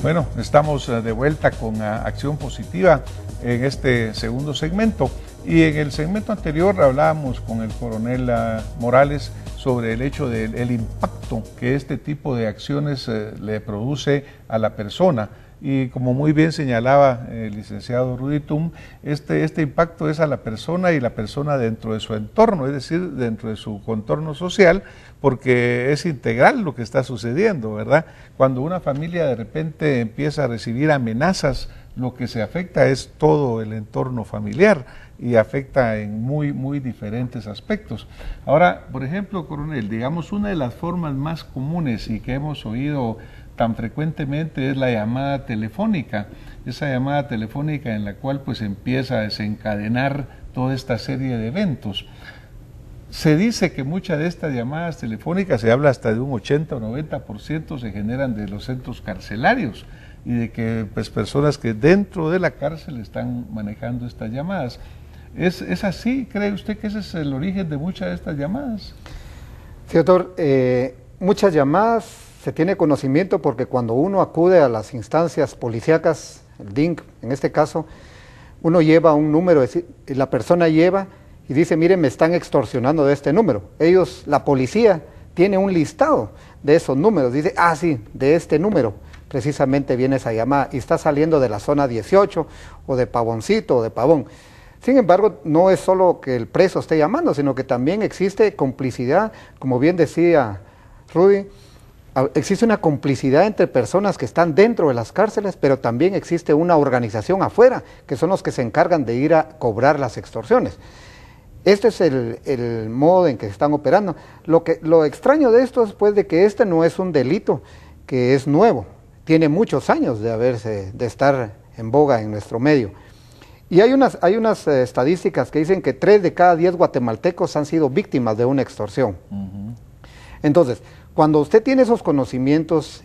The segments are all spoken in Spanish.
Bueno, estamos de vuelta con Acción Positiva en este segundo segmento, y en el segmento anterior hablábamos con el coronel Morales sobre el hecho del impacto que este tipo de acciones le produce a la persona. Y como muy bien señalaba el licenciado Rudy Tum, este impacto es a la persona y la persona dentro de su entorno, es decir, dentro de su contorno social, porque es integral lo que está sucediendo, ¿verdad? Cuando una familia de repente empieza a recibir amenazas, lo que se afecta es todo el entorno familiar y afecta en muy diferentes aspectos. Ahora, por ejemplo, coronel, digamos, una de las formas más comunes y que hemos oído tan frecuentemente es la llamada telefónica, esa llamada telefónica en la cual pues empieza a desencadenar toda esta serie de eventos. Se dice que muchas de estas llamadas telefónicas, se habla hasta de un 80 o 90%, se generan de los centros carcelarios y de que pues personas que dentro de la cárcel están manejando estas llamadas. ¿Es así? ¿Cree usted que ese es el origen de muchas de estas llamadas? Sí, doctor, muchas llamadas se tiene conocimiento porque cuando uno acude a las instancias policíacas, el DINC en este caso, uno lleva un número, la persona lleva y dice, mire, me están extorsionando de este número. Ellos, la policía, tiene un listado de esos números, dice, ah, sí, de este número precisamente viene esa llamada y está saliendo de la zona 18 o de Pavoncito o de Pavón. Sin embargo, no es solo que el preso esté llamando, sino que también existe complicidad, como bien decía Rudy, existe una complicidad entre personas que están dentro de las cárceles, pero también existe una organización afuera, que son los que se encargan de ir a cobrar las extorsiones. Este es el modo en que están operando. Lo extraño de esto es pues de que este no es un delito que es nuevo, tiene muchos años de estar en boga en nuestro medio. Y hay unas estadísticas que dicen que 3 de cada 10 guatemaltecos han sido víctimas de una extorsión. Entonces, cuando usted tiene esos conocimientos,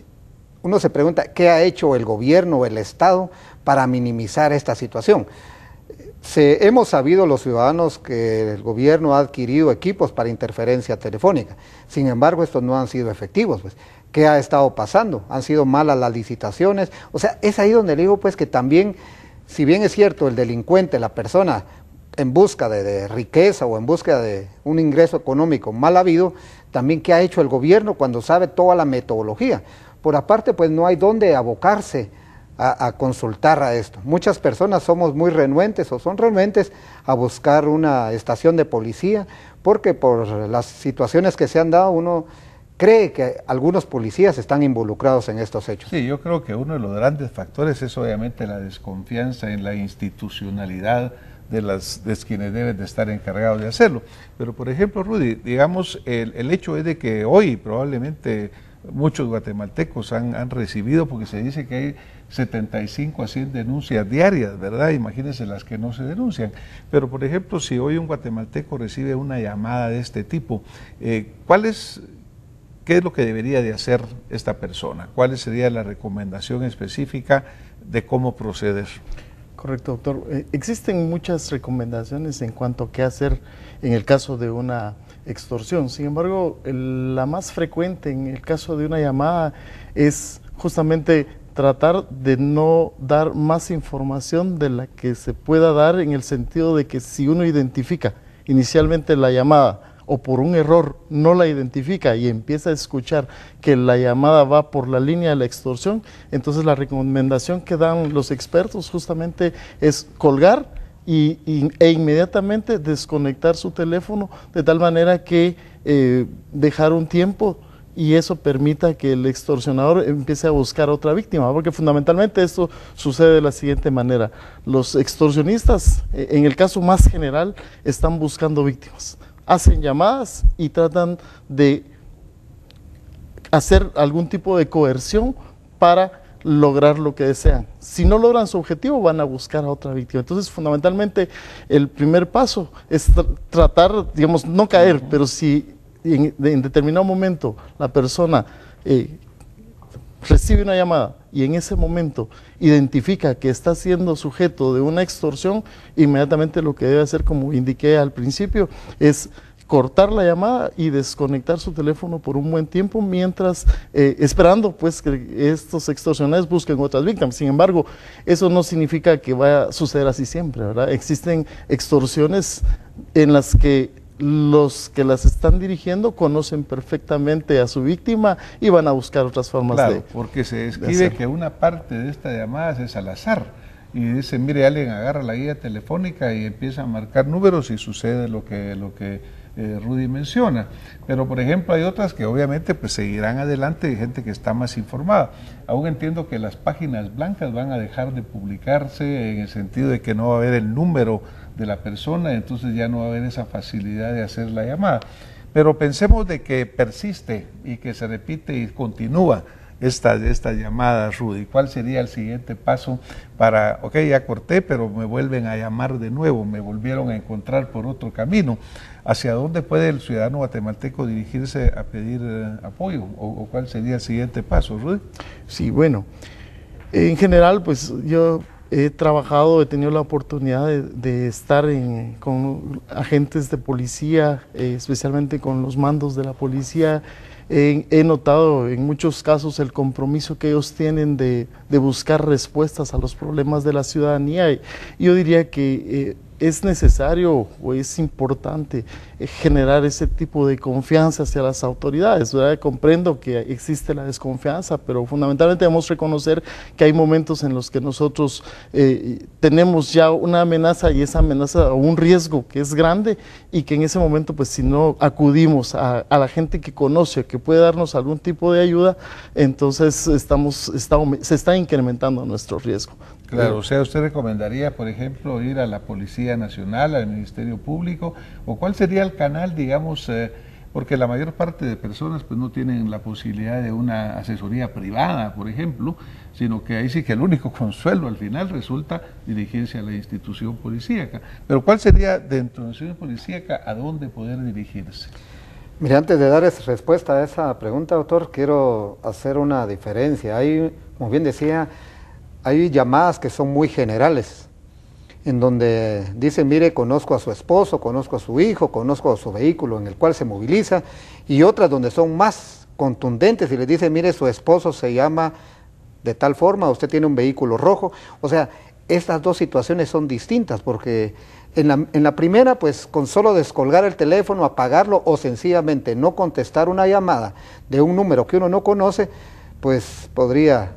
uno se pregunta, ¿qué ha hecho el gobierno o el Estado para minimizar esta situación? Hemos sabido los ciudadanos que el gobierno ha adquirido equipos para interferencia telefónica, sin embargo estos no han sido efectivos. Pues. ¿Qué ha estado pasando? Han sido malas las licitaciones, o sea, es ahí donde le digo pues que también, si bien es cierto el delincuente, la persona en busca de riqueza o en busca de un ingreso económico mal habido, también qué ha hecho el gobierno cuando sabe toda la metodología. Por aparte pues no hay dónde abocarse a consultar a esto. Muchas personas somos muy renuentes o son renuentes a buscar una estación de policía porque por las situaciones que se han dado uno cree que algunos policías están involucrados en estos hechos. Sí, yo creo que uno de los grandes factores es obviamente la desconfianza en la institucionalidad de quienes deben de estar encargados de hacerlo. Pero por ejemplo, Rudy, digamos, el hecho es de que hoy probablemente muchos guatemaltecos han recibido, porque se dice que hay 75 a 100 denuncias diarias, ¿verdad? Imagínense las que no se denuncian. Pero por ejemplo, si hoy un guatemalteco recibe una llamada de este tipo, ¿qué es lo que debería de hacer esta persona? ¿Cuál sería la recomendación específica de cómo proceder? Correcto, doctor. Existen muchas recomendaciones en cuanto a qué hacer en el caso de una extorsión. Sin embargo, la más frecuente en el caso de una llamada es justamente tratar de no dar más información de la que se pueda dar, en el sentido de que si uno identifica inicialmente la llamada o por un error no la identifica y empieza a escuchar que la llamada va por la línea de la extorsión, entonces la recomendación que dan los expertos justamente es colgar e inmediatamente desconectar su teléfono, de tal manera que dejar un tiempo y eso permita que el extorsionador empiece a buscar otra víctima, porque fundamentalmente esto sucede de la siguiente manera: los extorsionistas, en el caso más general, están buscando víctimas. Hacen llamadas y tratan de hacer algún tipo de coerción para lograr lo que desean. Si no logran su objetivo, van a buscar a otra víctima. Entonces, fundamentalmente, el primer paso es tratar, digamos, no caer, pero si en determinado momento la persona recibe una llamada y en ese momento identifica que está siendo sujeto de una extorsión, inmediatamente lo que debe hacer, como indiqué al principio, es cortar la llamada y desconectar su teléfono por un buen tiempo mientras, esperando pues que estos extorsionadores busquen otras víctimas. Sin embargo, eso no significa que vaya a suceder así siempre, ¿verdad? Existen extorsiones en las que los que las están dirigiendo conocen perfectamente a su víctima y van a buscar otras formas porque se describe que una parte de estas llamadas es al azar y dice, mire, alguien agarra la guía telefónica y empieza a marcar números y sucede lo que Rudy menciona. Pero por ejemplo hay otras que obviamente pues seguirán adelante, hay gente que está más informada. Aún entiendo que las páginas blancas van a dejar de publicarse en el sentido de que no va a haber el número de la persona, entonces ya no va a haber esa facilidad de hacer la llamada. Pero pensemos de que persiste y que se repite y continúa esta llamada, Rudy. ¿Cuál sería el siguiente paso para, ok, ya corté, pero me vuelven a llamar de nuevo, me volvieron a encontrar por otro camino? ¿Hacia dónde puede el ciudadano guatemalteco dirigirse a pedir apoyo? ¿O cuál sería el siguiente paso, Rudy? Sí, bueno, en general, pues yo he tenido la oportunidad de estar con agentes de policía, especialmente con los mandos de la policía. He notado en muchos casos el compromiso que ellos tienen de buscar respuestas a los problemas de la ciudadanía. Y yo diría que es necesario o es importante generar ese tipo de confianza hacia las autoridades, ¿verdad? Comprendo que existe la desconfianza, pero fundamentalmente debemos reconocer que hay momentos en los que nosotros tenemos ya una amenaza y esa amenaza o un riesgo que es grande y que en ese momento pues si no acudimos a la gente que conoce, que puede darnos algún tipo de ayuda, entonces se está incrementando nuestro riesgo. Claro, o sea, ¿usted recomendaría, por ejemplo, ir a la Policía Nacional, al Ministerio Público? ¿O cuál sería el canal, digamos, porque la mayor parte de personas pues no tienen la posibilidad de una asesoría privada, por ejemplo, sino que ahí sí que el único consuelo al final resulta dirigirse a la institución policíaca? Pero ¿cuál sería, dentro de la institución policíaca, a dónde poder dirigirse? Mire, antes de dar respuesta a esa pregunta, doctor, quiero hacer una diferencia. Hay, como bien decía, hay llamadas que son muy generales, en donde dicen, mire, conozco a su esposo, conozco a su hijo, conozco a su vehículo en el cual se moviliza, y otras donde son más contundentes y les dicen, mire, su esposo se llama de tal forma, usted tiene un vehículo rojo. O sea, estas dos situaciones son distintas, porque en la primera, pues con solo descolgar el teléfono, apagarlo o sencillamente no contestar una llamada de un número que uno no conoce, pues podría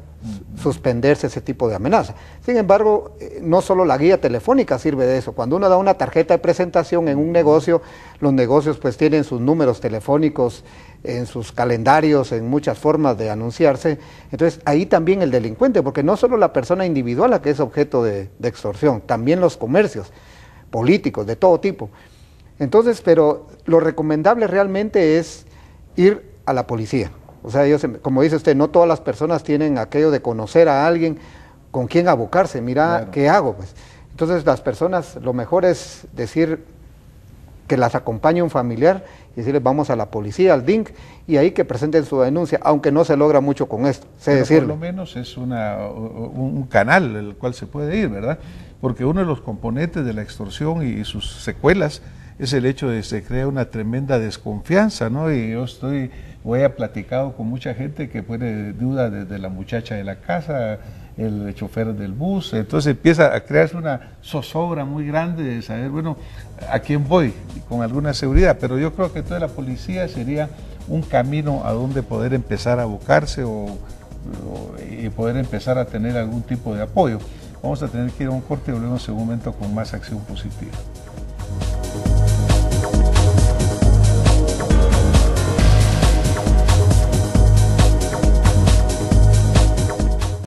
suspenderse ese tipo de amenaza. Sin embargo, no solo la guía telefónica sirve de eso. Cuando uno da una tarjeta de presentación en un negocio, los negocios pues tienen sus números telefónicos en sus calendarios, en muchas formas de anunciarse. Entonces ahí también el delincuente, porque no solo la persona individual la que es objeto de extorsión, también los comercios, políticos, de todo tipo. Entonces, pero lo recomendable realmente es ir a la policía. O sea, como dice usted, no todas las personas tienen aquello de conocer a alguien con quien abocarse. Mira, claro, ¿qué hago? Pues entonces las personas, lo mejor es decir que las acompañe un familiar y decirles vamos a la policía, al DINC, y ahí que presenten su denuncia, aunque no se logra mucho con esto. Pero por lo menos es un canal el cual se puede ir, ¿verdad? Porque uno de los componentes de la extorsión y sus secuelas es el hecho de que se crea una tremenda desconfianza, ¿no? Y yo he platicado con mucha gente que pone duda desde la muchacha de la casa, el chofer del bus, entonces empieza a crearse una zozobra muy grande de saber, bueno, ¿a quién voy? Con alguna seguridad, pero yo creo que toda la policía sería un camino a donde poder empezar a abocarse y poder empezar a tener algún tipo de apoyo. Vamos a tener que ir a un corte y volvemos en un momento con más acción positiva.